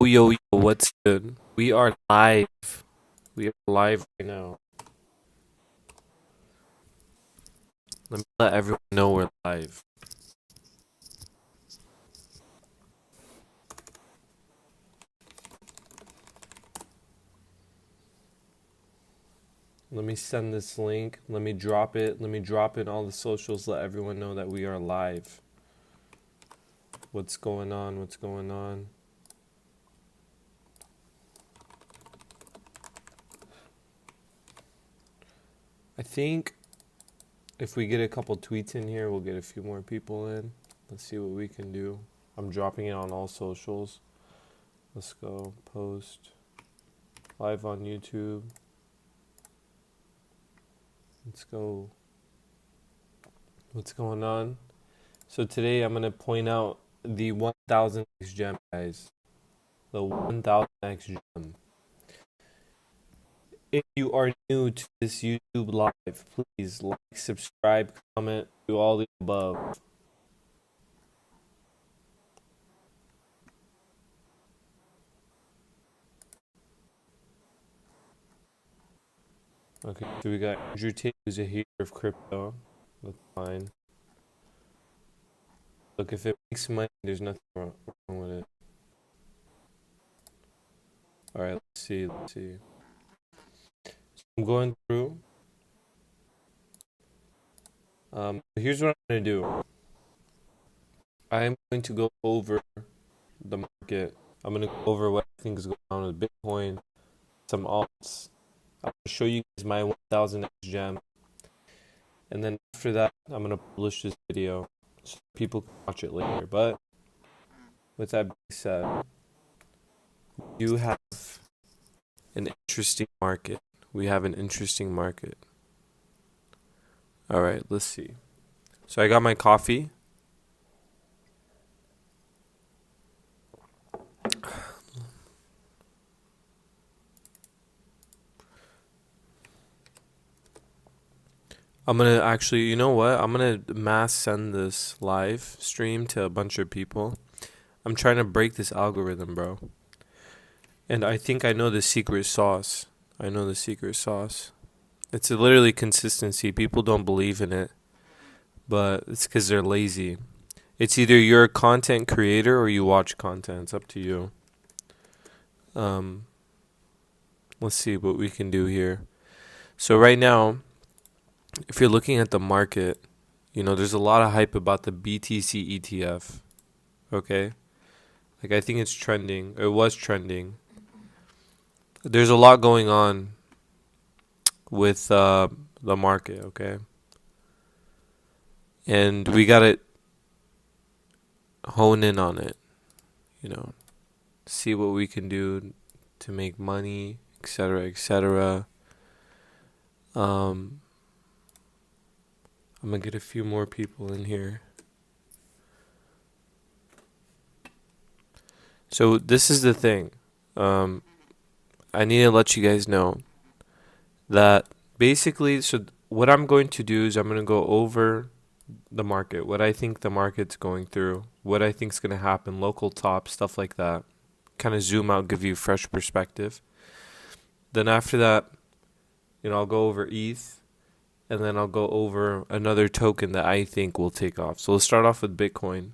Yo, what's good? We are live. We are live right now. Let me let everyone know we're live. Let me send this link. Let me drop it. Let me drop it in all the socials. Let everyone know that we are live. What's going on? What's going on? I think if we get a couple tweets in here, we'll get a few more people in. Let's see what we can do. I'm dropping it on all socials. Let's go. Post. Live on YouTube. Let's go. What's going on? So today I'm going to point out the 1000x gem, guys. The 1000x gem. If you are new to this YouTube live, please like, subscribe, comment, do all the above. Okay, so we got Andrew Tate, who's a hater of crypto. That's fine. Look, if it makes money, there's nothing wrong with it. Alright, let's see. So I'm going through. Here's what I'm going to do. I'm going to go over the market. I'm going to go over what I think is going on with Bitcoin, some alts. I'm going to show you guys my 1000x gem. And then after that, I'm going to publish this video so people can watch it later. But with that being said, you have an interesting market. We have an interesting market. All right, let's see. So I got my coffee. I'm gonna actually, you know what? I'm gonna mass send this live stream to a bunch of people. I'm trying to break this algorithm, bro. And I think I know the secret sauce. I know the secret sauce. It's literally consistency. People don't believe in it, but it's because they're lazy. It's either you're a content creator or you watch content. It's up to you. Let's see what we can do here. So right now, if you're looking at the market, there's a lot of hype about the BTC ETF. Okay? Like, I think it's trending. It was trending. There's a lot going on with the market, okay? And we got to hone in on it, see what we can do to make money, etc., etc. I'm going to get a few more people in here. So this is the thing. I need to let you guys know that basically, so what I'm going to do is I'm going to go over the market, what I think the market's going through, what I think is going to happen, local top, stuff like that. Kind of zoom out, give you a fresh perspective. Then after that, I'll go over ETH, and then I'll go over another token that I think will take off. So let's start off with Bitcoin.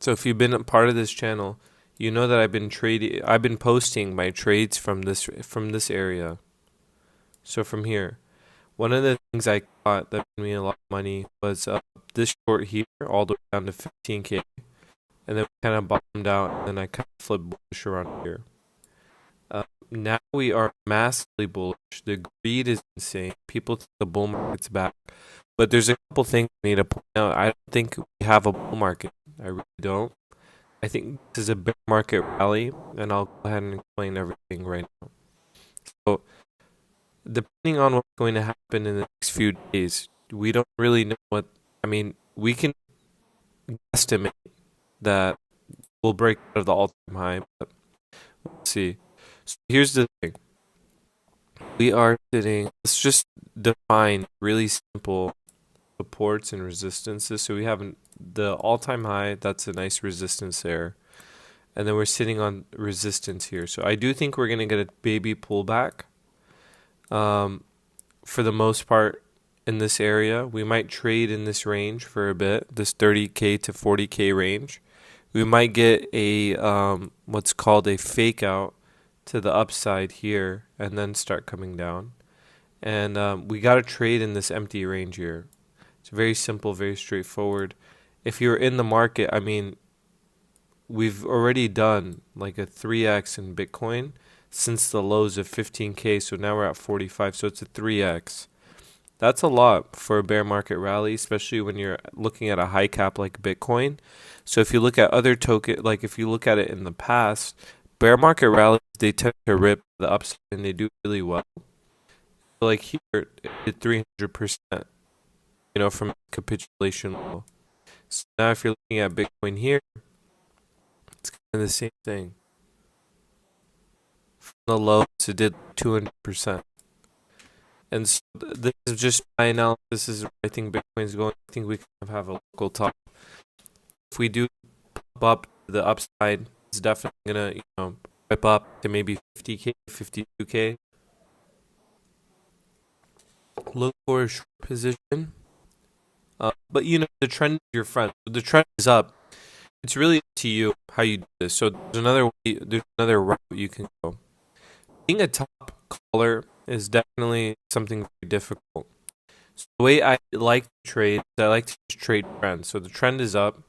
So if you've been a part of this channel, you know that I've been posting my trades from this area. So from here, one of the things I got that made me a lot of money was this short here, all the way down to 15K, and then we kind of bottomed out, and then I kind of flipped bullish around here. Now we are massively bullish. The greed is insane. People think the bull market's back, but there's a couple things I need to point out. I don't think we have a bull market. I really don't. I think this is a bear market rally, and I'll go ahead and explain everything right now. So, depending on what's going to happen in the next few days, we don't really know we can estimate that we'll break out of the all-time high, but we'll see. So here's the thing. Let's just define really simple supports and resistances. So we have the all-time high, that's a nice resistance there. and then we're sitting on resistance here. So I do think we're gonna get a baby pullback. Um, for the most part in this area. We might trade in this range for a bit, this 30K to 40K range. We might get a what's called a fake out to the upside here and then start coming down. And we got to trade in this empty range here. It's very simple, very straightforward. If you're in the market, I mean, we've already done like a 3x in Bitcoin since the lows of 15K. So now we're at 45. So it's a 3x. That's a lot for a bear market rally, especially when you're looking at a high cap like Bitcoin. So if you look at other token, like if you look at it in the past, bear market rallies, they tend to rip the upside and they do really well. Like here, it did 300%, from capitulation level. So now if you're looking at Bitcoin here, it's kind of the same thing. From the lows, it did 200%. And so this is just my analysis. This is where I think Bitcoin's going. I think we kind of have a local top. If we do pop up the upside, it's definitely gonna, rip up to maybe 50K, 52K. Look for a short position. But the trend is your friend. The trend is up. It's really up to you how you do this. So there's another route you can go. Being a top caller is definitely something very difficult. So the way I like to trade is I like to just trade trends. So the trend is up.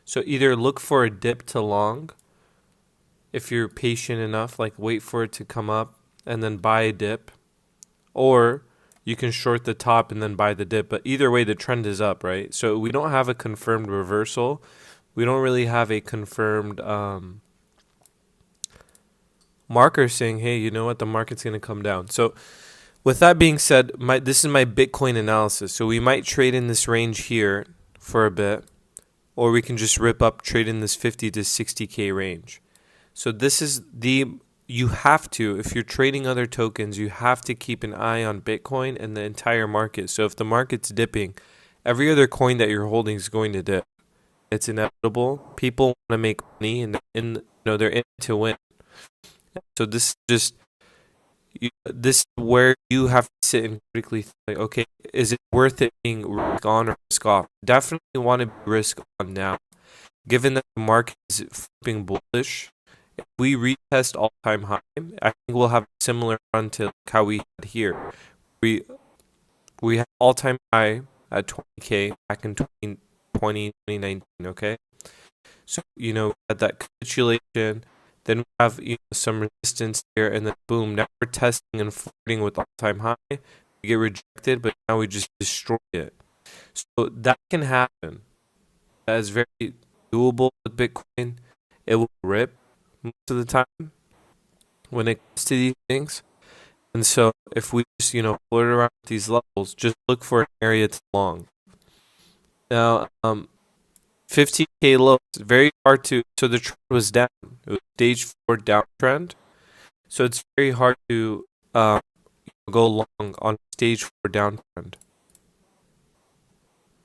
So either look for a dip to long if you're patient enough, like wait for it to come up and then buy a dip. Or you can short the top and then buy the dip. But either way, the trend is up, right? So we don't have a confirmed reversal. We don't really have a confirmed marker saying, hey, you know what, the market's going to come down. So with that being said, this is my Bitcoin analysis. So we might trade in this range here for a bit, or we can just rip up, trade in this 50 to 60K range. So this is you have to, if you're trading other tokens, you have to keep an eye on Bitcoin and the entire market. So if the market's dipping, every other coin that you're holding is going to dip. It's inevitable. People want to make money and they're in to win. So this is where you have to sit and critically think, like, okay, is it worth it being risk on or risk off? Definitely want to be risk on now. Given that the market is flipping bullish, if we retest all-time high, I think we'll have a similar run to how we had here. We had all-time high at 20K back in 2019, okay? So, we had that capitulation. Then we have some resistance here, and then boom, now we're testing and flirting with all-time high. We get rejected, but now we just destroy it. So that can happen. That is very doable with Bitcoin. It will rip most of the time when it comes to these things. And so if we just, flirt around with these levels, just look for an area to long. Now, 15K low is very hard to, so the trend was down. It was stage 4 downtrend. So it's very hard to go long on stage 4 downtrend.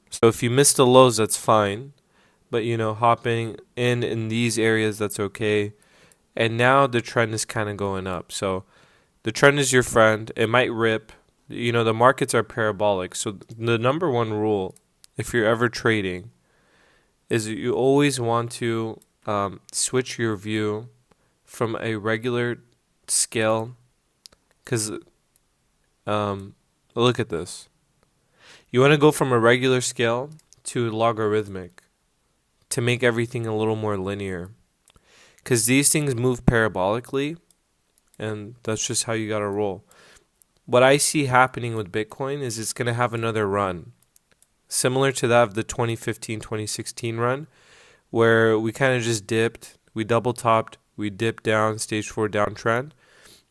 So if you miss the lows, that's fine. But, hopping in these areas, that's okay. And now the trend is kind of going up. So the trend is your friend. It might rip. The markets are parabolic. So the number one rule, if you're ever trading, is that you always want to switch your view from a regular scale. Because look at this. You want to go from a regular scale to logarithmic to make everything a little more linear. Because these things move parabolically, and that's just how you got to roll. What I see happening with Bitcoin is it's going to have another run, similar to that of the 2015, 2016 run, where we kind of just dipped, we double topped, we dipped down, stage 4 downtrend,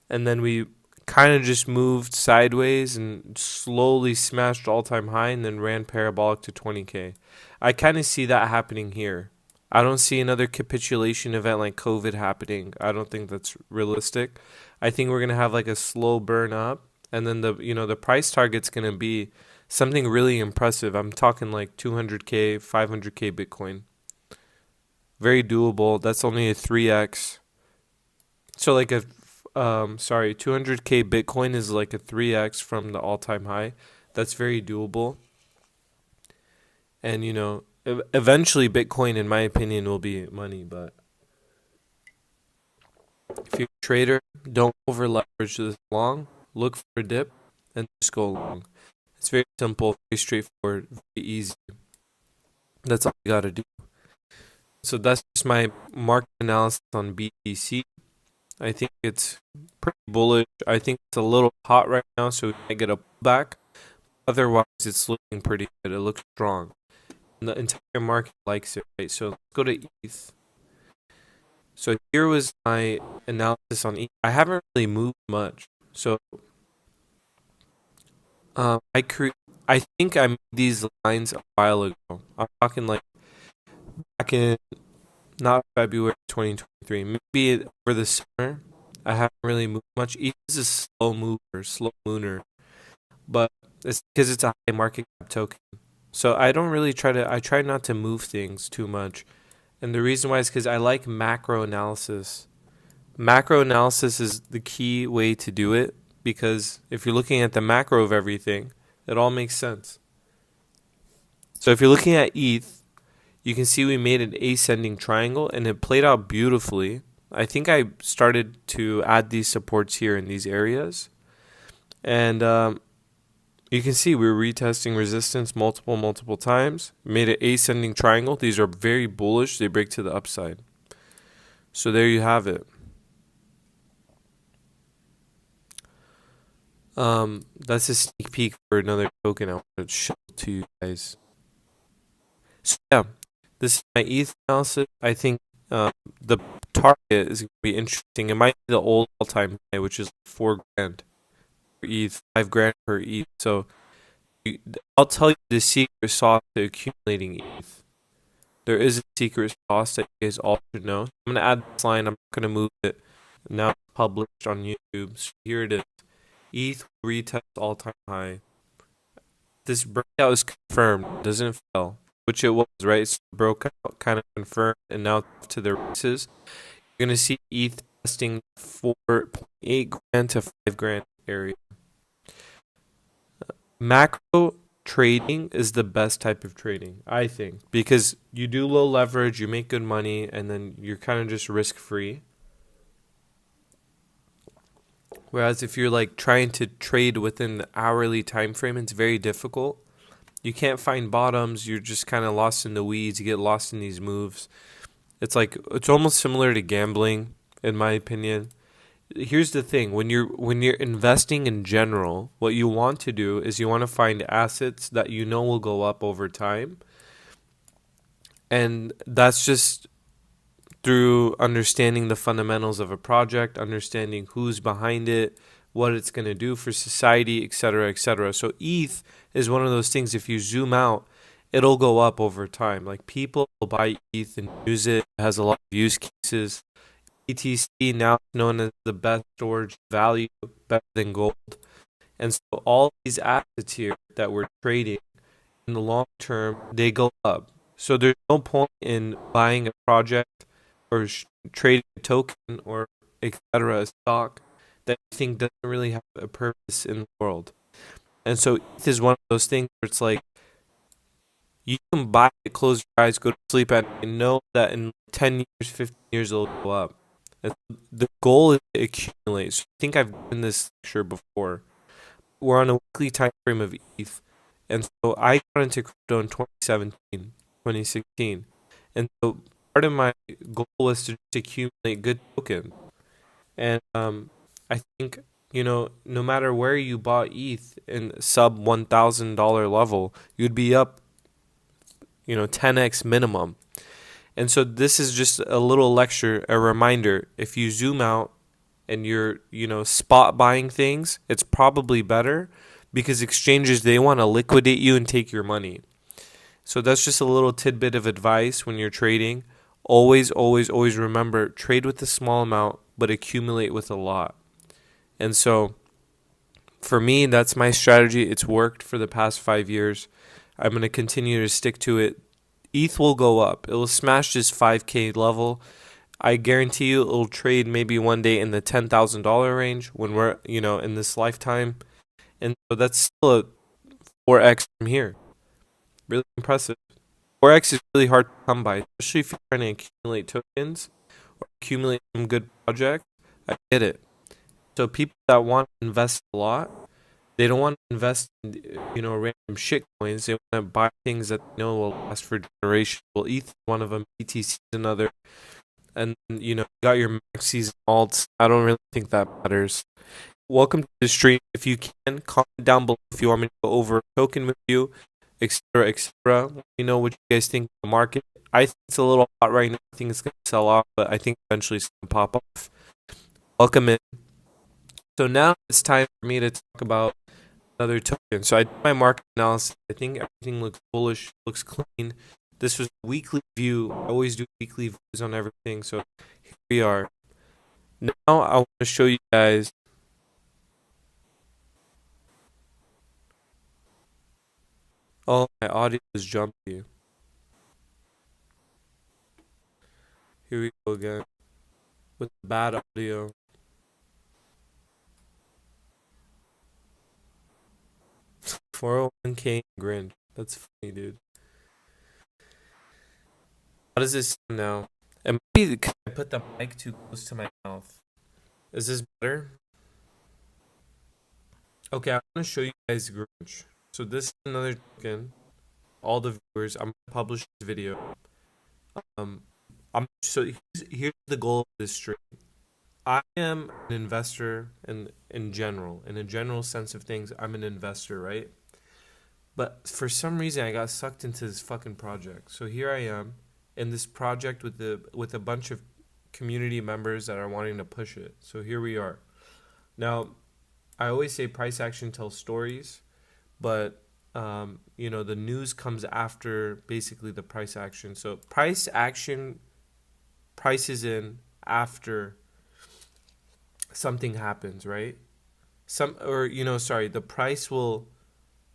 and then we kind of just moved sideways and slowly smashed all-time high and then ran parabolic to 20K. I kind of see that happening here. I don't see another capitulation event like COVID happening. I don't think that's realistic. I think we're going to have like a slow burn up, and then the price target's going to be something really impressive. I'm talking like 200K, 500K Bitcoin. Very doable. That's only a 3x. So like a 200k Bitcoin is like a 3x from the all-time high. That's very doable. And eventually Bitcoin in my opinion will be money, but if you're a trader, don't over leverage this long. Look for a dip and just go long. It's very simple, very straightforward, very easy. That's all you got to do. So that's just my market analysis on BTC. I think it's pretty bullish. I think it's a little hot right now, so we might get a pullback. Otherwise, it's looking pretty good. It looks strong. And the entire market likes it, right? So let's go to ETH. So here was my analysis on ETH. I haven't really moved much. So I think I made these lines a while ago. I'm talking like back in not February 2023, maybe over the summer. I haven't really moved much. ETH is a slow mover, slow mooner, but it's because it's a high market cap token. So I don't really I try not to move things too much. And the reason why is because I like macro analysis. Macro analysis is the key way to do it because if you're looking at the macro of everything, it all makes sense. So if you're looking at ETH, you can see we made an ascending triangle and it played out beautifully. I think I started to add these supports here in these areas. And you can see we were retesting resistance multiple times. Made an ascending triangle. These are very bullish. They break to the upside. So there you have it. That's a sneak peek for another token I want to show to you guys. So yeah, this is my ETH analysis. I think the target is going to be interesting. It might be the old all-time high, which is $4,000 per ETH, $5,000 per ETH. So I'll tell you the secret sauce to accumulating ETH. There is a secret sauce that you guys all should know. I'm going to add this line. I'm not going to move it. Now it's published on YouTube. So here it is. ETH retest all-time high. This breakout is confirmed. It doesn't fail, which it was, right? So it broke out, kind of confirmed, and now to the races. You're going to see ETH testing 4.8 grand to 5 grand area. Macro trading is the best type of trading, I think, because you do low leverage, you make good money, and then you're kind of just risk free. Whereas if you're like trying to trade within the hourly time frame, it's very difficult. You can't find bottoms. You're just kind of lost in the weeds. You get lost in these moves. It's almost similar to gambling, in my opinion. Here's the thing: when you're investing in general, what you want to do is you want to find assets that you know will go up over time, and that's just through understanding the fundamentals of a project, understanding who's behind it, what it's going to do for society, etc., etc. So ETH is one of those things, if you zoom out, it'll go up over time. Like people will buy ETH and use it. It has a lot of use cases. ETC now known as the best storage value, better than gold. And so all these assets here that we're trading in the long term, they go up. So there's no point in buying a project or trading a token or etc. a stock that you think doesn't really have a purpose in the world. And so ETH is one of those things where it's like you can buy it, close your eyes, go to sleep at night, and know that in 10 years, 15 years it'll go up. And the goal is to accumulate. So I think I've done this lecture before. We're on a weekly time frame of ETH. And so I got into crypto in 2017, 2016. And so part of my goal was to just accumulate good tokens. And I think, no matter where you bought ETH in sub $1,000 level, you'd be up, 10x minimum. And so this is just a little lecture, a reminder. If you zoom out and you're, spot buying things, it's probably better because exchanges, they want to liquidate you and take your money. So that's just a little tidbit of advice when you're trading. Always, always, always remember, trade with a small amount, but accumulate with a lot. And so for me, that's my strategy. It's worked for the past 5 years. I'm going to continue to stick to it ETH will go up. It will smash this 5K level. I guarantee you it'll trade maybe one day in the $10,000 range when we're, in this lifetime. And so that's still a 4x from here. Really impressive. 4x is really hard to come by, especially if you're trying to accumulate tokens or accumulate some good project. I get it. So people that want to invest a lot, they don't want to invest in, random shit coins. They want to buy things that they know will last for generations. Well, ETH is one of them. BTC is another. And, you got your maxis and alts. I don't really think that matters. Welcome to the stream. If you can, comment down below if you want me to go over a token with you, etc., etc. Let me know what you guys think of the market. I think it's a little hot right now. I think it's going to sell off, but I think eventually it's going to pop off. Welcome in. So now it's time for me to talk about another token. So I did my market analysis. I think everything looks bullish, looks clean. This was a weekly view. I always do weekly views on everything. So here we are. Now I want to show you guys. Oh, my audio is jumpy. Here we go again with bad audio. 401k Grinch. That's funny, dude. How does this sound now? And maybe because I put the mic too close to my mouth. Is this better? Okay, I'm gonna show you guys Grinch. So this is another token. All the viewers, I'm gonna publish this video. Here's the goal of this stream. I am an investor in general. In a general sense of things, I'm an investor, right? But for some reason, I got sucked into this fucking project. So here I am in this project with a bunch of community members that are wanting to push it. So here we are. Now, I always say price action tells stories, but the news comes after basically the price action. So price action prices in after something happens, right? The price will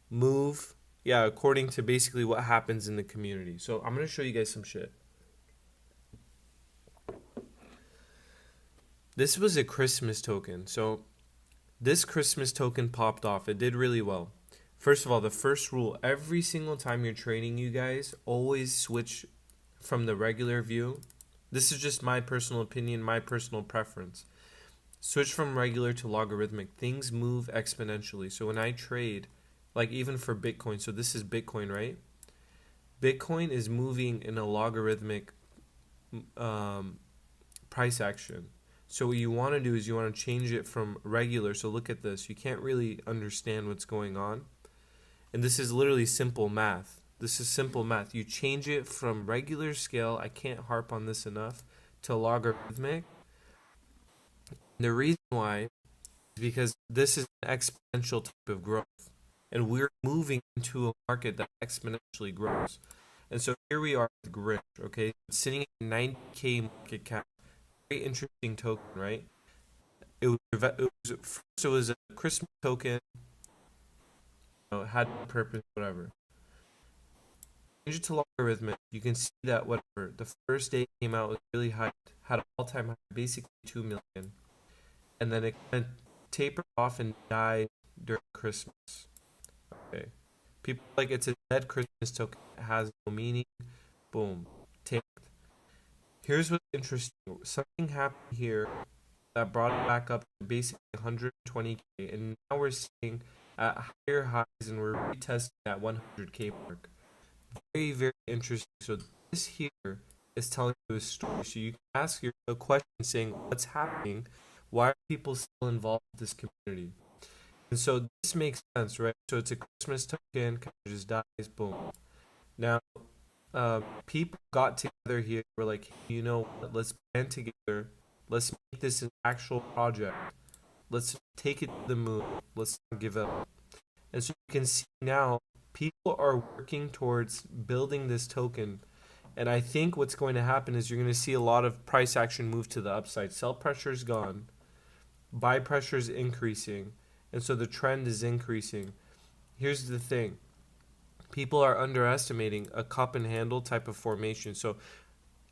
move, according to basically what happens in the community. So I'm gonna show you guys some shit. This was a Christmas token. So this Christmas token popped off. It did really well. First of all, the first rule, every single time you're trading, you guys always switch from the regular view. This is just my personal opinion, my personal preference. Switch from regular to logarithmic. Things move exponentially. So when I trade, like even for Bitcoin, so this is Bitcoin, right? Bitcoin is moving in a logarithmic price action. So what you want to do is you want to change it from regular. So look at this. You can't really understand what's going on. And this is literally simple math. This is simple math. You change it from regular scale, I can't harp on this enough, to logarithmic. And the reason why is because this is an exponential type of growth. And we're moving into a market that exponentially grows. And so here we are with Grinch, okay? It's sitting at 90K market cap. Very interesting token, right? It was a Christmas token, had no purpose, whatever. Change it to logarithmic. You can see that whatever. The first day it came out was really high, had an all-time high, basically 2 million. And then it kind of tapered off and died during Christmas. Okay. People like it's a dead Christmas token. It has no meaning. Boom. Tanked. Here's what's interesting. Something happened here that brought it back up to basically 120K. And now we're seeing at higher highs and we're retesting that 100K mark. Very, very interesting. So this here is telling you a story. So you can ask your a question saying, what's happening? Why are people still involved with this community? And so this makes sense, right? So it's a Christmas token, kind of just dies, boom. Now, people got together here. We're like, you know what? Let's band together. Let's make this an actual project. Let's take it to the moon. Let's not give up. And so you can see now, people are working towards building this token. And I think what's going to happen is you're going to see a lot of price action move to the upside. Sell pressure is gone. Buy pressure is increasing. And so the trend is increasing. Here's the thing. People are underestimating a cup and handle type of formation. So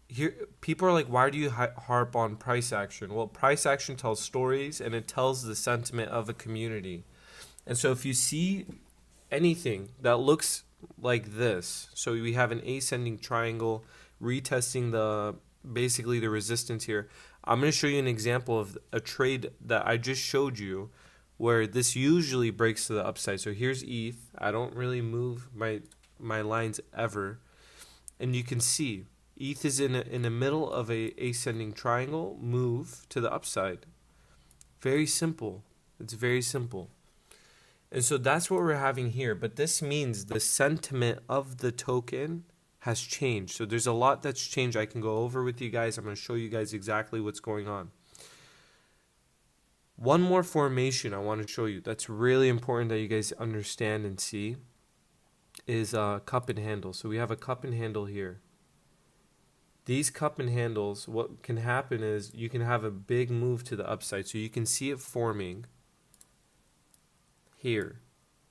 here, people are like, why do you harp on price action? Well, price action tells stories and it tells the sentiment of a community. And so if you see anything that looks like this, so we have an ascending triangle retesting the basically the resistance here. I'm going to show you an example of a trade that I just showed you where this usually breaks to the upside. So here's ETH. I don't really move my lines ever, and you can see ETH is in the middle of a ascending triangle move to the upside. Very simple. It's very simple. And so that's what we're having here. But this means the sentiment of the token has changed. So there's a lot that's changed. I can go over with you guys. I'm going to show you guys exactly what's going on. One more formation I want to show you that's really important that you guys understand and see is cup and handle. So we have a cup and handle here. These cup and handles, what can happen is you can have a big move to the upside. So you can see it forming here.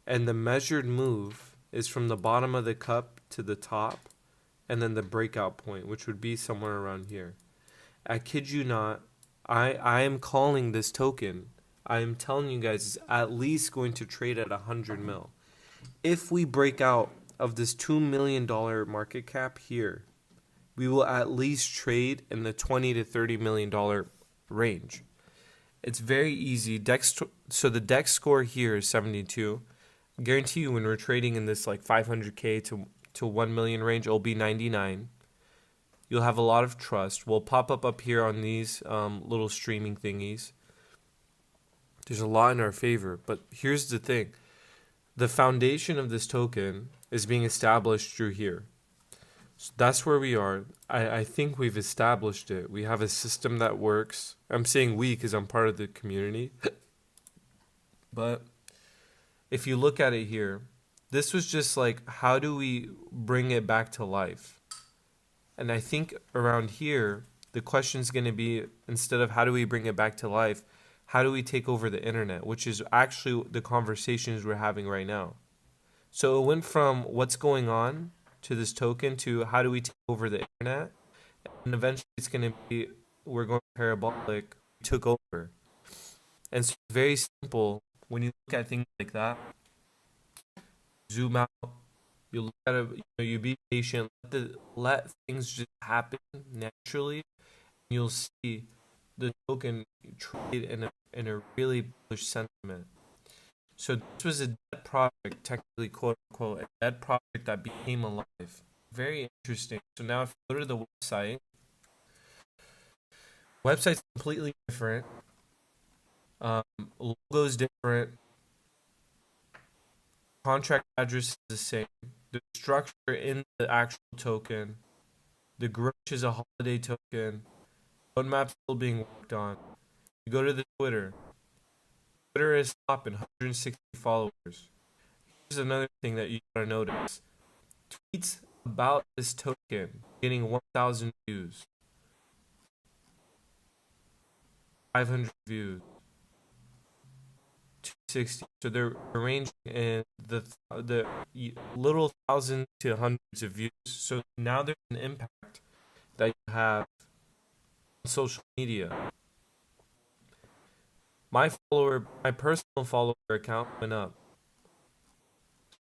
And the measured move is from the bottom of the cup to the top, and then the breakout point, which would be somewhere around here. I kid you not, I am calling this token. I am telling you guys it's at least going to trade at 100 mil. If we break out of this $2 million market cap here, we will at least trade in the $20 to $30 million range. It's very easy. So the Dex score here is 72. I guarantee you when we're trading in this like 500K to 1 million range, it'll be 99. You'll have a lot of trust. We'll pop up here on these little streaming thingies. There's a lot in our favor, but here's the thing. The foundation of this token is being established through here. So that's where we are. I think we've established it. We have a system that works. I'm saying we because I'm part of the community. But if you look at it here, this was just like, how do we bring it back to life? And I think around here, the question is going to be, instead of how do we bring it back to life, how do we take over the internet, which is actually the conversations we're having right now. So it went from what's going on to this token to how do we take over the internet, and eventually it's going to be we're going parabolic, we took over. And so it's very simple when you look at things like that. Zoom out, you look at it, you be patient, let things just happen naturally, and you'll see the token trade in a really bullish sentiment. So this was a dead project, technically, quote unquote, a dead project that became alive. Very interesting. So now if you go to the website's completely different. Logo's different. Contract address is the same. The structure in the actual token. The Grinch is a holiday token. Roadmap's still being worked on. You go to the Twitter. Twitter is popping 160 followers. Here's another thing that you gotta notice. Tweets about this token getting 1,000 views, 500 views, 260. So they're ranging in the little thousands to hundreds of views. So now there's an impact that you have on social media. My personal follower account went up.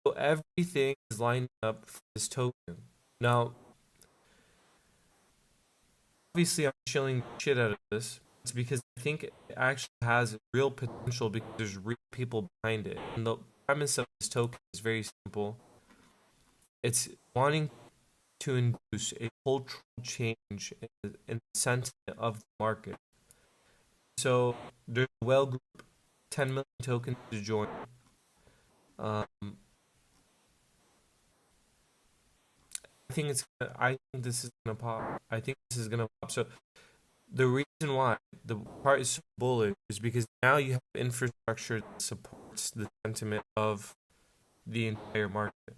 So everything is lined up for this token. Now, obviously, I'm shilling the shit out of this. It's because I think it actually has real potential because there's real people behind it. And the premise of this token is very simple. It's wanting to induce a cultural change in the sentiment of the market. So there's a whale group, 10 million tokens to join. I think this is gonna pop. I think this is gonna pop. So the reason why the part is so bullish is because now you have infrastructure that supports the sentiment of the entire market.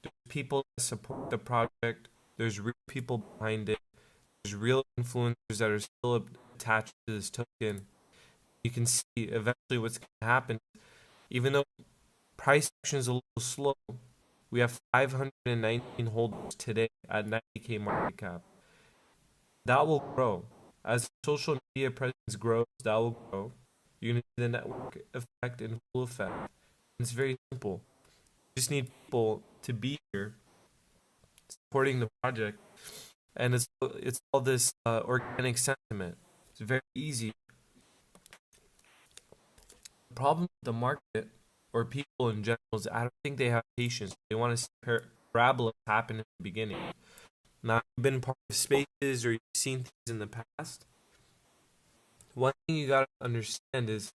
There's people that support the project. There's real people behind it. There's real influencers that are still attached to this token. You can see eventually what's going to happen. Even though price action is a little slow, We have 519 holders today at 90K market cap. That will grow. As social media presence grows, that will grow. You're going to see the network effect in full effect. It's very simple. You just need people to be here supporting the project. And it's all this organic sentiment. It's very easy. The problem with the market or people in general is I don't think they have patience. They want to see parabola happen in the beginning. Now, you've been part of spaces or you've seen things in the past. One thing you got to understand is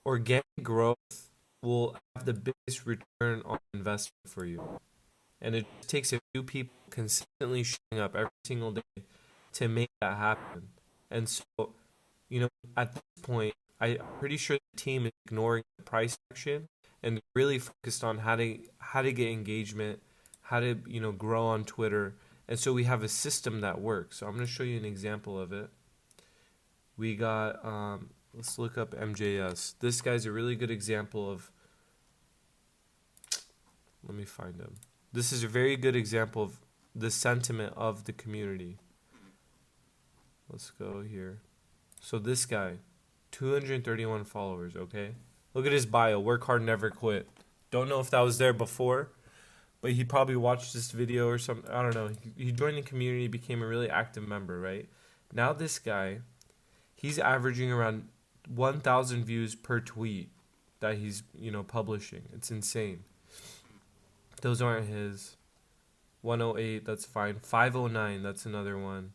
organic growth will have the biggest return on investment for you. And it just takes a few people consistently showing up every single day to make that happen. And so, at this point, I'm pretty sure the team is ignoring the price action and really focused on how to get engagement, how to grow on Twitter, and so we have a system that works. So I'm going to show you an example of it. We got let's look up MJS. This guy's a really good example of. Let me find him. This is a very good example of the sentiment of the community. Let's go here. So this guy, 231 followers, okay? Look at his bio. Work hard, never quit. Don't know if that was there before, but he probably watched this video or something. I don't know. He joined the community, became a really active member, right? Now this guy, he's averaging around 1,000 views per tweet that he's, publishing. It's insane. Those aren't his. 108, that's fine. 509, that's another one.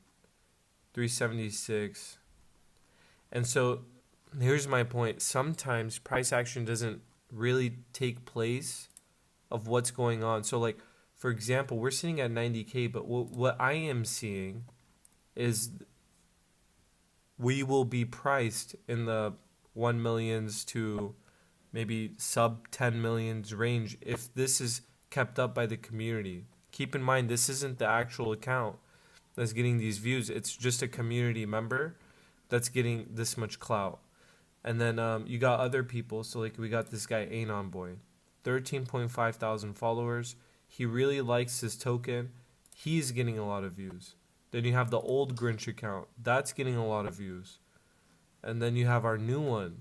376. And so here's my point. Sometimes price action doesn't really take place of what's going on. So like, for example, we're sitting at 90K, but what I am seeing is we will be priced in the 1 millions to maybe sub 10 millions range if this is kept up by the community. Keep in mind, this isn't the actual account that's getting these views. It's just a community member that's getting this much clout. And then you got other people. So like we got this guy Anon Boy, 13.5 thousand followers. He really likes his token. He's getting a lot of views. Then you have the old Grinch account. That's getting a lot of views. And then you have our new one.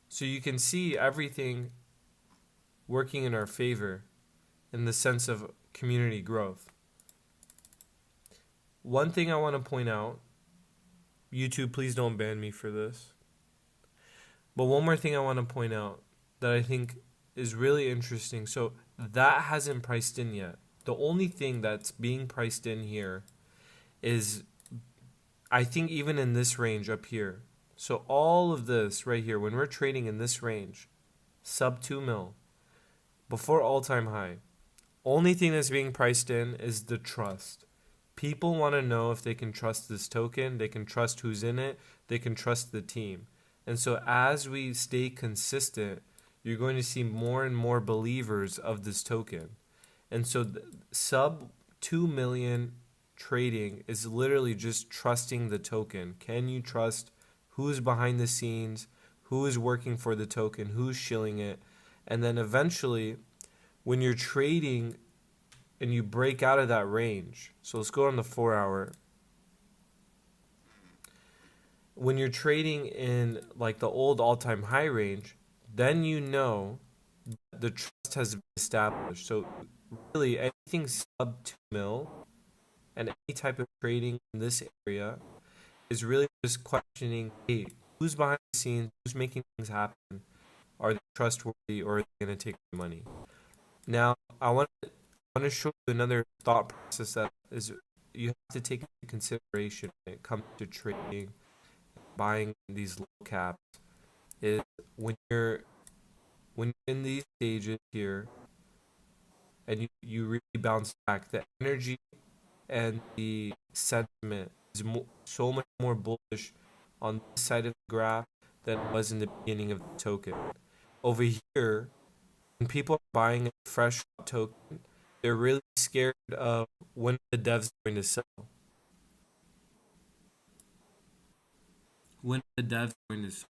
So you can see everything working in our favor in the sense of community growth. One thing I want to point out, YouTube, please don't ban me for this. But one more thing I want to point out that I think is really interesting. So that hasn't priced in yet. The only thing that's being priced in here is, I think even in this range up here. So all of this right here, when we're trading in this range, sub 2 mil, before all-time high, only thing that's being priced in is the trust. People want to know if they can trust this token, they can trust who's in it, they can trust the team. And so as we stay consistent, you're going to see more and more believers of this token. And so sub 2 million trading is literally just trusting the token. Can you trust who's behind the scenes, who is working for the token, who's shilling it? And then eventually, when you're trading and you break out of that range, so let's go on the 4 hour. When you're trading in like the old all-time high range, then you know the trust has been established. So really anything sub 2 mil and any type of trading in this area is really just questioning, hey, who's behind the scenes, who's making things happen? Are they trustworthy or are they going to take my money? Now, I want to show you another thought process that is you have to take into consideration when it comes to trading, buying these low caps, is when you're in these stages here and you really bounce back, the energy and the sentiment is so much more bullish on this side of the graph than it was in the beginning of the token. Over here, when people are buying a fresh token, they're really scared of when the dev's going to sell. When the dev's going to sell.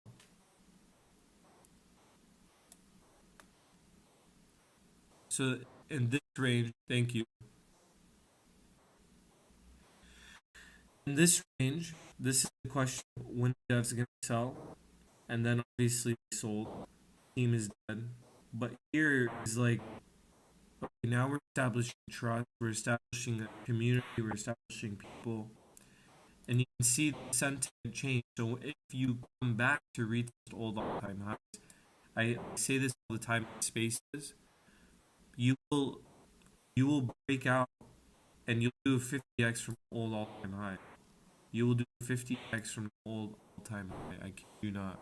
So in this range, thank you. In this range, this is the question: when devs gonna sell, and then obviously they sold. Team is dead. But here is like, okay, now we're establishing trust, we're establishing a community, we're establishing people, and you can see the sentiment change. So if you come back to retest old all-time highs, I say this all the time in spaces, you will you will break out and you'll do 50x from the old all-time high. You will do 50x from the old all-time high. I kid you not.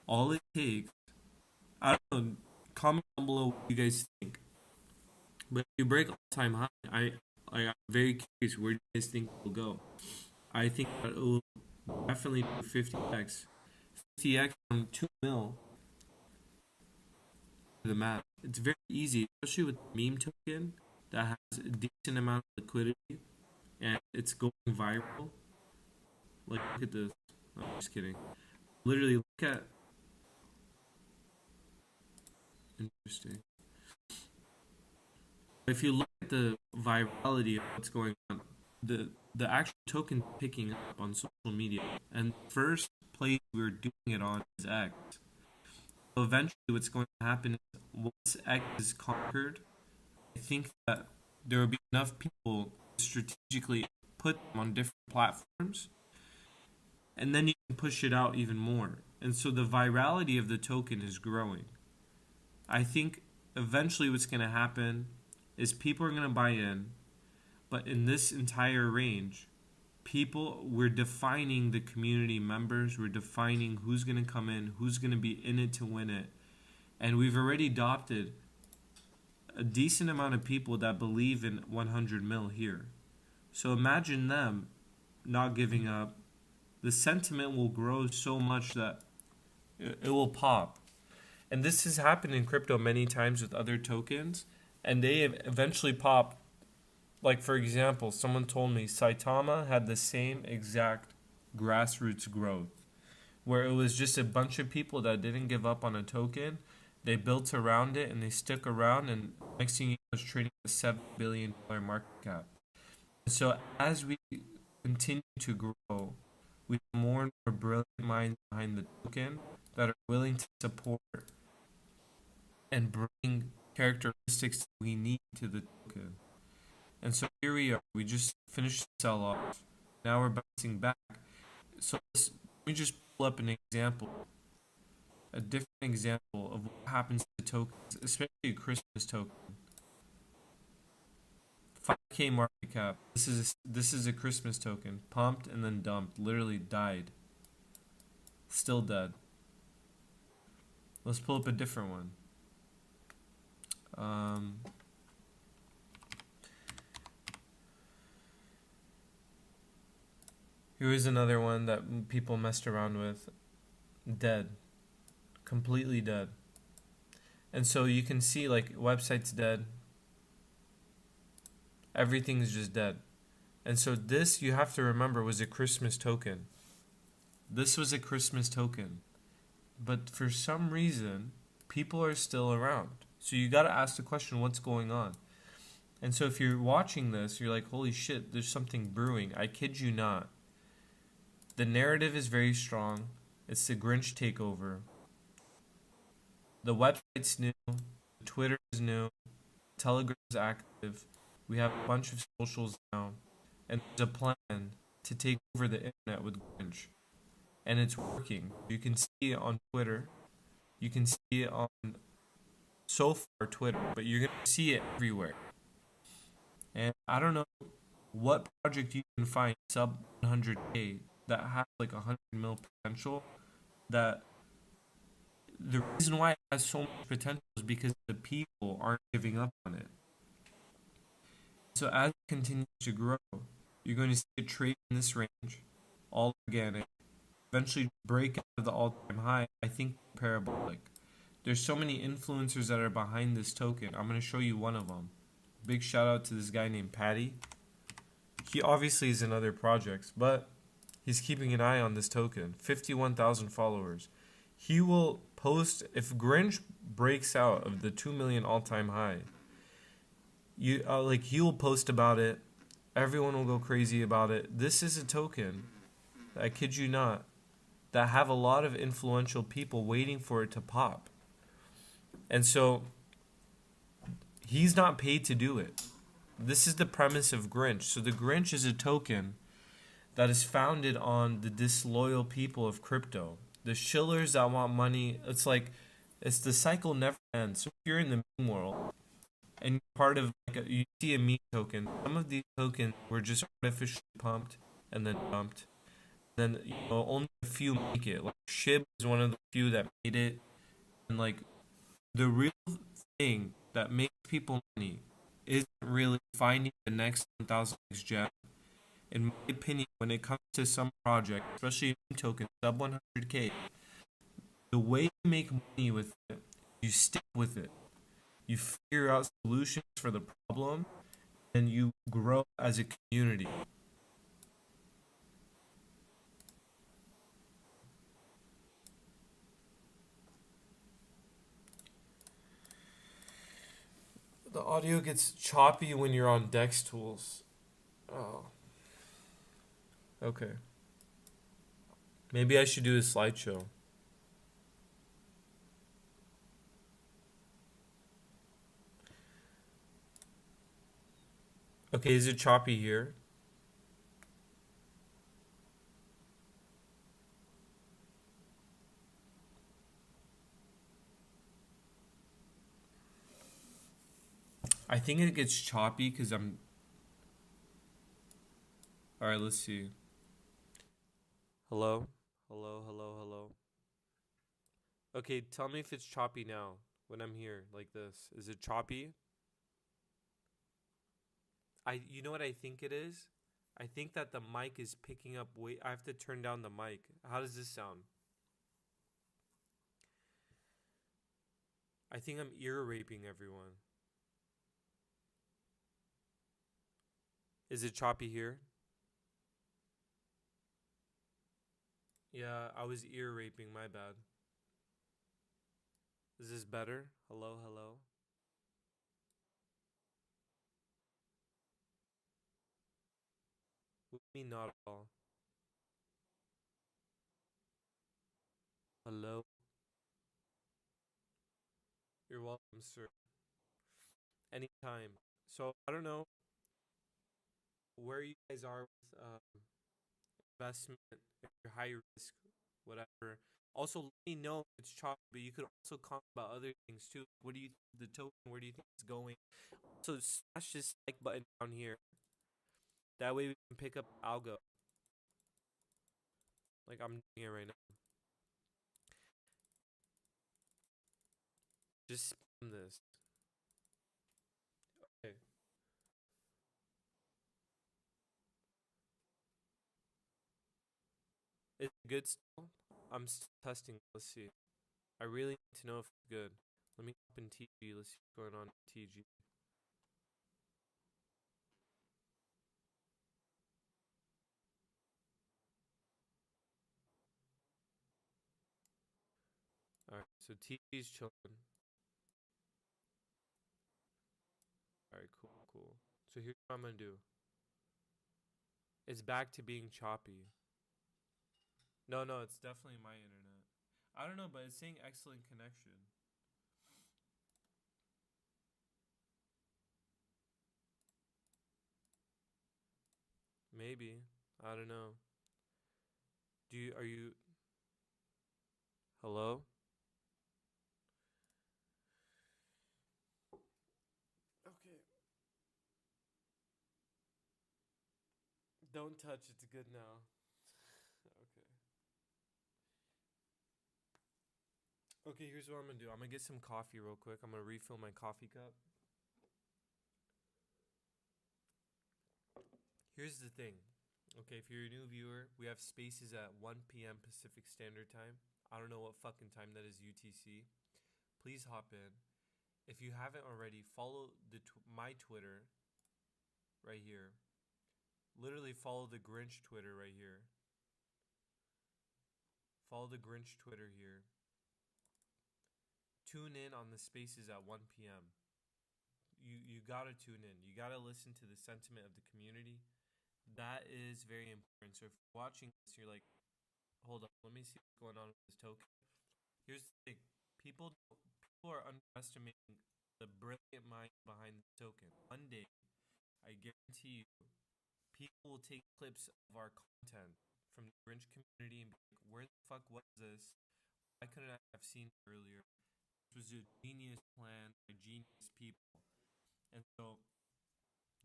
All it takes, I don't know, comment down below what you guys think. But if you break all-time high, I'm very curious where do you guys think it will go. I think that it will definitely do 50x. 50x from 2 mil to the math. It's very easy, especially with the meme token that has a decent amount of liquidity and it's going viral. Like, look at this. No, I'm just kidding. Literally, look at. Interesting. If you look at the virality of what's going on, the actual token picking up on social media, and the first place we're doing it on is X. So eventually, what's going to happen is once X is conquered, I think that there will be enough people to strategically put them on different platforms, and then you can push it out even more. And so the virality of the token is growing. I think eventually what's going to happen is people are going to buy in, but in this entire range, we're defining the community members, we're defining who's going to come in, who's going to be in it to win it. And we've already adopted a decent amount of people that believe in 100 mil here. So imagine them not giving up. The sentiment will grow so much that it will pop. And this has happened in crypto many times with other tokens, and they eventually pop. Like, for example, someone told me Saitama had the same exact grassroots growth, where it was just a bunch of people that didn't give up on a token. They built around it and they stuck around, and next thing you know, it's trading at a $7 billion market cap. And so as we continue to grow, we have more and more brilliant minds behind the token that are willing to support and bring characteristics we need to the token. And so here we are. We just finished the sell off. Now we're bouncing back. So let me just pull up an example, a different example of what happens to tokens, especially a Christmas token. 5K market cap. This is a Christmas token. Pumped and then dumped. Literally died. Still dead. Let's pull up a different one. Here is another one that people messed around with. Dead. Completely dead. And so you can see, like, website's dead. Everything's just dead. And so this, you have to remember, was a Christmas token. This was a Christmas token. But for some reason, people are still around. So you got to ask the question, what's going on? And so if you're watching this, you're like, holy shit, there's something brewing. I kid you not. The narrative is very strong. It's the Grinch takeover. The website's new. Twitter is new. Telegram is active. We have a bunch of socials now. And there's a plan to take over the internet with Grinch. And it's working. You can see it on Twitter. You can see it on, so far, Twitter. But you're going to see it everywhere. And I don't know what project you can find sub 100K that has like 100 mil potential. That the reason why it has so much potential is because the people aren't giving up on it. So as it continues to grow, you're going to see it trade in this range, all organic, eventually break out of the all-time high. I think parabolic. There's so many influencers that are behind this token. I'm going to show you one of them. Big shout out to this guy named Patty. He obviously is in other projects, but he's keeping an eye on this token. 51,000 followers. He will post, if Grinch breaks out of the 2 million all-time high, You like you'll post about it. Everyone will go crazy about it. This is a token. I kid you not. That have a lot of influential people waiting for it to pop. And so he's not paid to do it. This is the premise of Grinch. So the Grinch is a token that is founded on the disloyal people of crypto. The shillers that want money. It's the cycle never ends. So if you're in the meme world and you're part of you see a meme token, some of these tokens were just artificially pumped and then dumped. Then only a few make it. Like Shib is one of the few that made it. And like the real thing that makes people money isn't really finding the next 1,000x gem. In my opinion, when it comes to some project, especially meme token sub 100k, the way you make money with it, you stick with it. You figure out solutions for the problem, and you grow as a community. The audio gets choppy when you're on Dextools. Oh, okay. Maybe I should do a slideshow. Okay, is it choppy here? I think it gets choppy because I'm. Alright, let's see. Hello? Hello, hello, hello. Okay, tell me if it's choppy now when I'm here like this. Is it choppy? You know what I think it is? I think that the mic is picking up I have to turn down the mic. How does this sound? I think I'm ear raping everyone. Is it choppy here? Yeah, I was ear raping, my bad. Is this better? Hello, hello. What do you mean not at all? Hello? You're welcome, sir. Anytime. So I don't know where you guys are with investment, if you're high risk, whatever. Also, let me know if it's choppy, but you could also comment about other things too. What do you think of the token? Where do you think it's going? So smash this like button down here. That way we can pick up algo. Like I'm doing it right now. Just spam this. Okay. Is it good still? I'm still testing. Let's see. I really need to know if it's good. Let me open TG. Let's see what's going on in TG. Alright, so TG's chilling. Alright, cool, cool. So here's what I'm gonna do. It's back to being choppy. No, no, it's definitely my internet. I don't know, but it's saying excellent connection. Maybe. I don't know. Are you hello? Okay. Don't touch, it's good now. Okay. Okay, here's what I'm gonna do. I'm gonna get some coffee real quick. I'm gonna refill my coffee cup. Here's the thing. Okay, if you're a new viewer, we have spaces at 1 p.m. Pacific Standard Time. I don't know what fucking time that is UTC. Please hop in. If you haven't already, follow my Twitter right here. Literally follow the Grinch Twitter right here. Follow the Grinch Twitter here. Tune in on the spaces at 1 p.m. you gotta tune in. You gotta listen to the sentiment of the community. That is very important. So if you're watching this, you're like, hold on, let me see what's going on with this token. Here's the thing: people are underestimating the brilliant mind behind the token. One day, I guarantee you, people will take clips of our content from the Grinch community and be like, "Where the fuck was this? Why couldn't I have seen it earlier? This was a genius plan by genius people." And so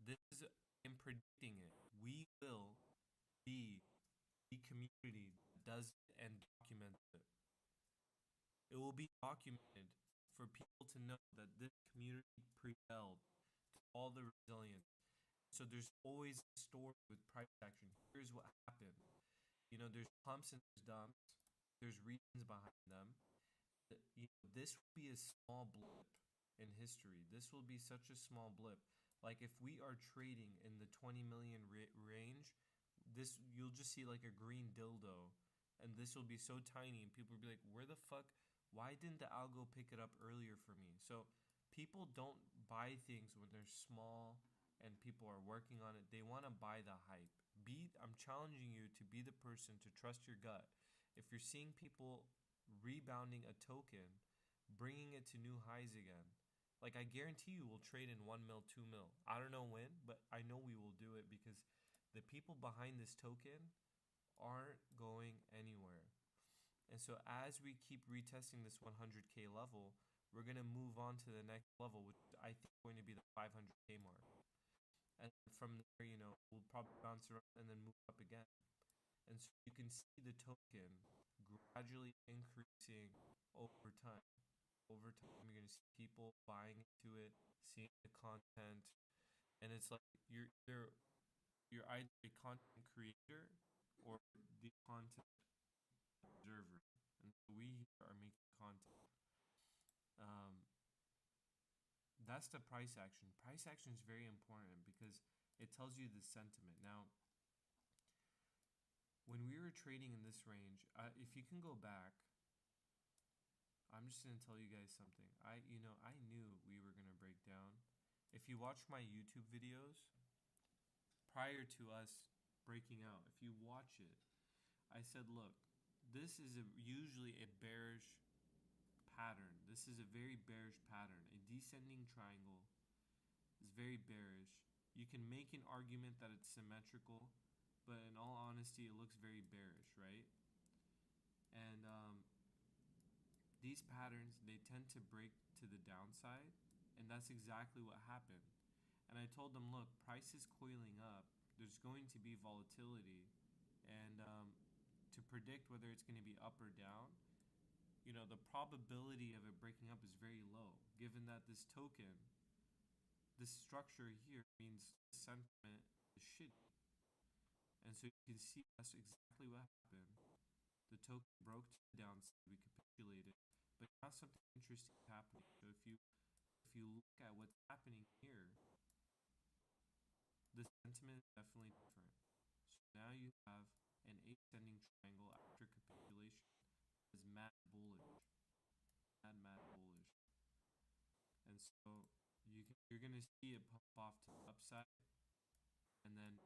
this is in predicting it. We will be the community that does it and documents it. It will be documented for people to know that this community prevailed to all the resilience. So there's always a story with price action. Here's what happened. There's pumps and there's dumps. There's reasons behind them. This will be a small blip in history. This will be such a small blip. Like if we are trading in the 20 million range, this you'll just see like a green dildo, and this will be so tiny, and people will be like, "Where the fuck? Why didn't the algo pick it up earlier for me?" So people don't buy things when they're small and people are working on it. They want to buy the hype. I'm challenging you to be the person to trust your gut. If you're seeing people rebounding a token, bringing it to new highs again, like I guarantee you we'll trade in 1 mil, 2 mil. I don't know when, but I know we will do it because the people behind this token aren't going anywhere. And so as we keep retesting this 100K level, we're going to move on to the next level, which I think is going to be the 500K mark. And from there, we'll probably bounce around and then move up again. And so you can see the token gradually increasing over time. Over time, you're going to see people buying into it, seeing the content, and it's like you're either a content creator or the content observer, and so we are making content. That's the price action. Price action is very important because it tells you the sentiment. Now, when we were trading in this range, if you can go back, I'm just gonna tell you guys something. I knew we were gonna break down. If you watch my YouTube videos prior to us breaking out, if you watch it, I said, look, this is usually a bearish pattern. This is a very bearish pattern. A descending triangle is very bearish. You can make an argument that it's symmetrical, but in all honesty, it looks very bearish, right? And these patterns, they tend to break to the downside, and that's exactly what happened. And I told them, look, price is coiling up. There's going to be volatility, and to predict whether it's going to be up or down, the probability of it breaking up is very low, given that this token, this structure here means the sentiment is shitty. And so you can see that's exactly what happened. The token broke to the downside, we capitulated, but now something interesting is happening. So if you look at what's happening here, the sentiment is definitely different. So now you have an ascending triangle after capitulation. It's mad bullish. Mad bullish. And so you're going to see it pump off to the upside and then,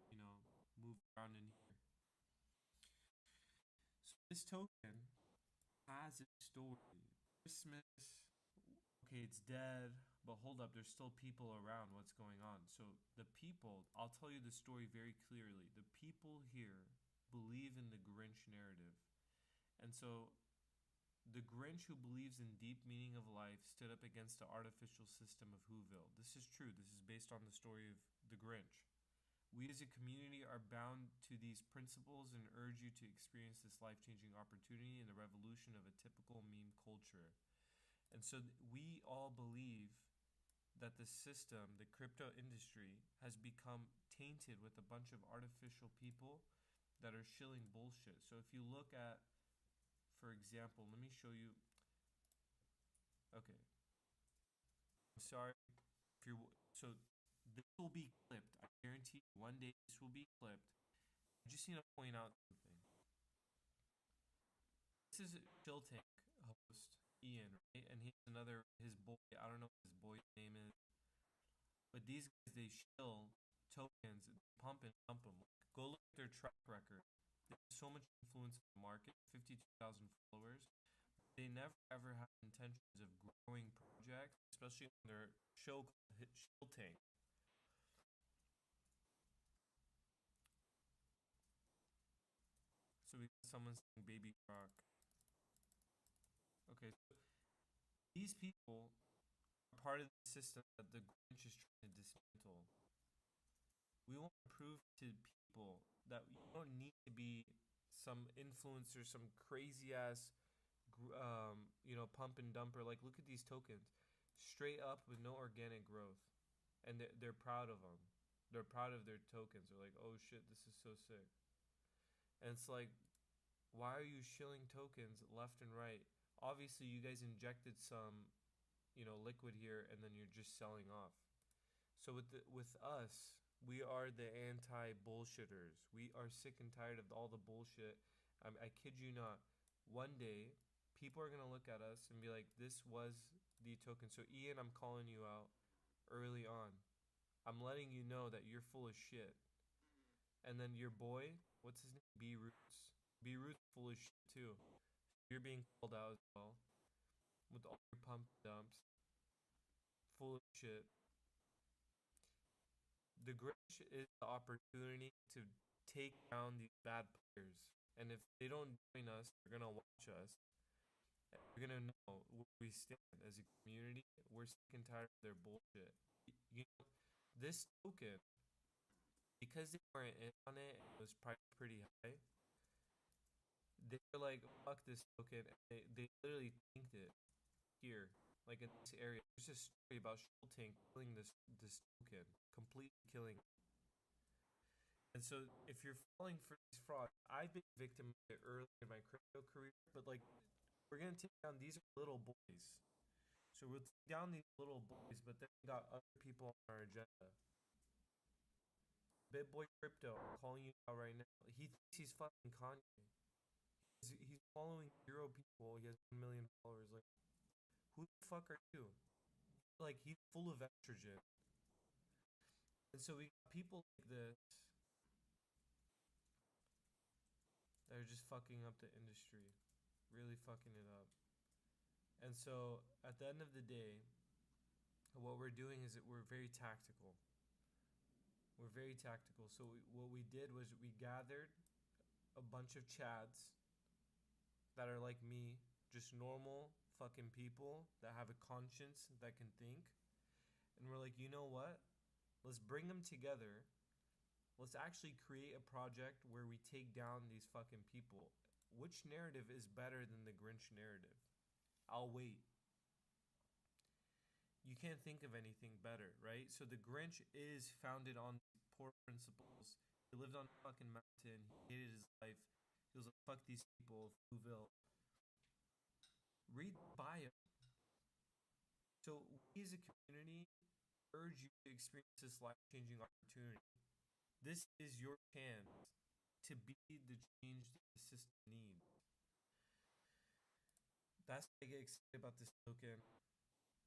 move around in here. So this token has a story. Christmas, okay, it's dead, but hold up, there's still people around. What's going on? So the people, I'll tell you the story very clearly. The people here believe in the Grinch narrative. And so the Grinch who believes in deep meaning of life stood up against the artificial system of Whoville. This is true. This is based on the story of the Grinch. We as a community are bound to these principles and urge you to experience this life-changing opportunity in the revolution of a typical meme culture. And so we all believe that the system, the crypto industry, has become tainted with a bunch of artificial people that are shilling bullshit. So if you look at, for example, let me show you. Okay. I'm sorry. So this will be clipped. I guarantee you one day this will be clipped. I just need to point out something. This is Chill Tank host Ian, right? And he's his boy. I don't know what his boy's name is. But these guys, they shill tokens, pump and dump them. Go look at their track record. They have so much influence in the market, 52,000 followers. They never ever have intentions of growing projects, especially on their show called Shill Tank. So we got someone saying Baby Croc. Okay, so these people are part of the system that the Grinch is trying to dismantle. We want to prove to people that you don't need to be some influencer, some crazy ass, pump and dumper. Like, look at these tokens, straight up with no organic growth, and they're proud of them. They're proud of their tokens. They're like, oh shit, this is so sick. And it's like, why are you shilling tokens left and right? Obviously, you guys injected some, liquid here, and then you're just selling off. So with us, we are the anti bullshitters. We are sick and tired of all the bullshit. I kid you not. One day, people are gonna look at us and be like, "This was the token." So Ian, I'm calling you out early on. I'm letting you know that you're full of shit. And then your boy, what's his name? B Roots. B Roots full of shit too. You're being called out as well with all your pump dumps, full of shit. The Grinch is the opportunity to take down these bad players. And if they don't join us, they're gonna watch us. And they're gonna know where we stand as a community. We're sick and tired of their bullshit. You know, this token, because they weren't in on it, and it was priced pretty high. They were like, "Fuck this token." And they literally tanked it here, like in this area. There's a story about Schulting killing this token, completely killing. And so if you're falling for these frauds, I've been a victim of it early in my crypto career, but like we're gonna take down these little boys. So we'll take down these little boys, but then we got other people on our agenda. Big boy crypto, I'm calling you out right now. He thinks he's fucking Kanye. He's following 0 people. He has 1 million followers. Like, who the fuck are you? Like, he's full of estrogen. And so we got people like this that are just fucking up the industry, really fucking it up. And so at the end of the day, what we're doing is that we're very tactical. We're very tactical. So what we did was we gathered a bunch of chads that are like me, just normal fucking people that have a conscience that can think. And we're like, you know what? Let's bring them together. Let's actually create a project where we take down these fucking people. Which narrative is better than the Grinch narrative? I'll wait. You can't think of anything better, right? So the Grinch is founded on poor principles. He lived on a fucking mountain. He hated his life. He was like, fuck these people of Whoville. Read the bio. So we as a community urge you to experience this life-changing opportunity. This is your chance to be the change that the system needs. That's why I get excited about this token.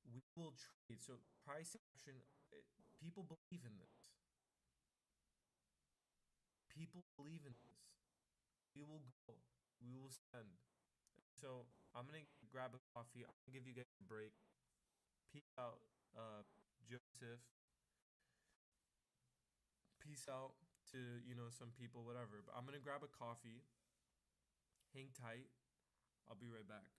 We will trade. So price action, people believe in this. People believe in this. We will go. We will spend. So I'm gonna grab a coffee. I'm gonna give you guys a break. Peace out, Joseph. Peace out to some people, whatever. But I'm gonna grab a coffee. Hang tight. I'll be right back.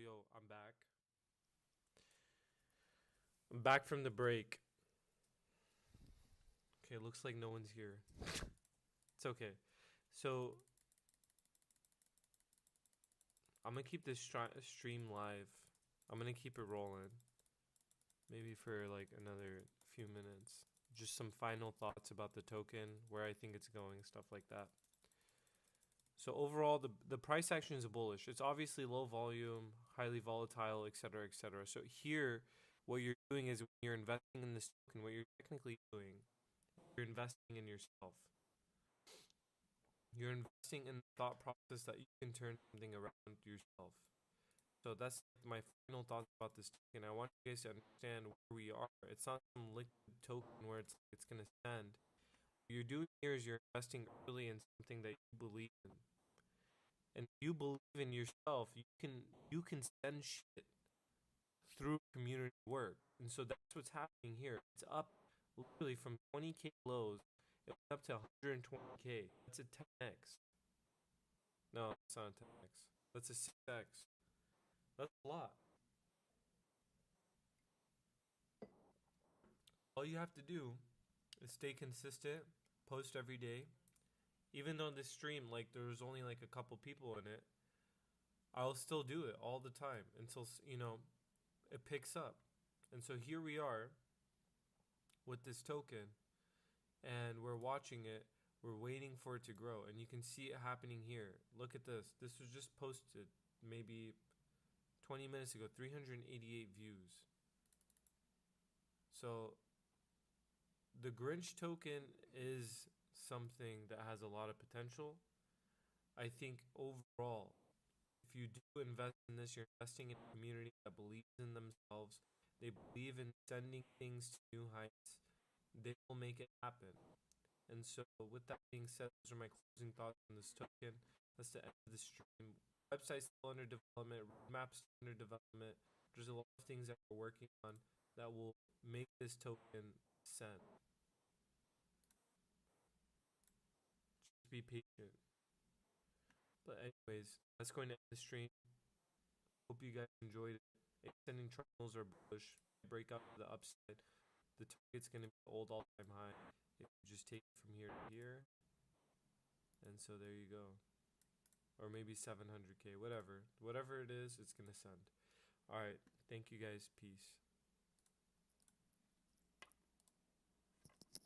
Yo, I'm back. I'm back from the break. Okay, looks like no one's here. It's okay. So, I'm gonna keep this stream live. I'm gonna keep it rolling. Maybe for like another few minutes. Just some final thoughts about the token, where I think it's going, stuff like that. So overall, the price action is bullish. It's obviously low volume, highly volatile, etc., etc. So here, what you're doing is when you're investing in this token, what you're technically doing, you're investing in yourself. You're investing in the thought process that you can turn something around yourself. So that's my final thoughts about this token. I want you guys to understand where we are. It's not some liquid token where it's gonna stand. What you're doing here is you're investing early in something that you believe in. And if you believe in yourself, you can send shit through community work. And so that's what's happening here. It's up literally from 20K lows, it went up to 120K. That's a 10x. No, it's not a 10x. That's a 6x. That's a lot. All you have to do is stay consistent, post every day. Even though this stream, like, there was only like a couple people in it, I'll still do it all the time until, it picks up. And so here we are with this token, and we're watching it. We're waiting for it to grow, and you can see it happening here. Look at this. This was just posted maybe 20 minutes ago, 388 views. So the Grinch token is something that has a lot of potential. I think overall, if you do invest in this, you're investing in a community that believes in themselves. They believe in sending things to new heights. They will make it happen. And so, with that being said, those are my closing thoughts on this token. That's the end of the stream. Website's still under development, roadmap's still under development. There's a lot of things that we're working on that will make this token send. Just be patient. But anyways, that's going to end the stream. Hope you guys enjoyed it. Extending triangles are bullish. Break up to the upside. The target's going to be old all-time high. If you just take it from here to here. And so there you go. Or maybe 700K, whatever. Whatever it is, it's going to send. All right. Thank you guys. Peace.